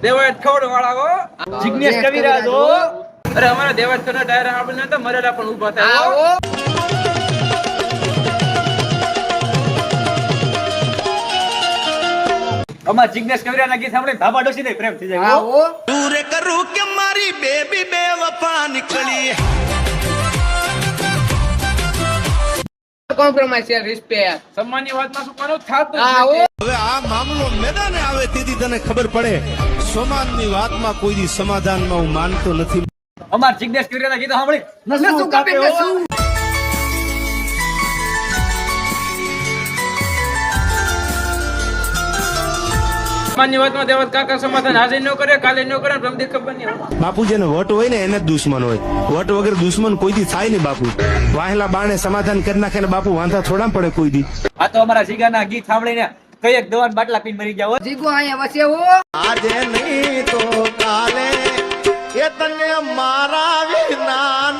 દેવાયત ખવડ વાળા હો જિગ્નેશ કવિરાજ હો અરે અમારા દેવાયત ખવડ ડાયરા આપણે નતા મરેલા પણ ઊભા થાય હો અમાર જિગ્નેશ કવિરાજ ના ગીત સાંભળે ધાબા ડોસી ને પ્રેમ થઈ જાય હો દૂરે કરું કે મારી બેબી બેવફા નીકળી કોમ્પ્રોમાઇઝ યાર રિસ્પેક્ટ સન્માનની વાતમાં શું કોનું થાતું જ હા નથી. હવે આ મામલો મેદાને આવે તેથી તને ખબર પડે સમાજની વાતમાં કોઈ દી સમાધાનમાં હું માનતો નથી અમાર જિગ્નેશ કવિરાજ ના ગીત સાંભળે નસું કાપે હો સન્માનની વાતમાં દેવાયત કાકા સમાધાન આજે ન કરે કાલે ન કરે પ્રમદી ખબર નહીં હોય. બાપુ જેને વટ હોય ને એને જ દુશ્મન હોય વટ વગર દુશ્મન કોઈ દી થાય નહીં બાપુ વાહેલા બાણે સમાધાન કરી નાખે ને બાપુ વાંધા થોડા પડે કોઈ દી આ તો અમારા જીગા ના ગીત સાંભળીને કઈ એક દવાન બાટલા પીને મરી ગયા હો જીગો અહીંયા વસે હો આજે નહીં તો કાલે એ તને મારા વિના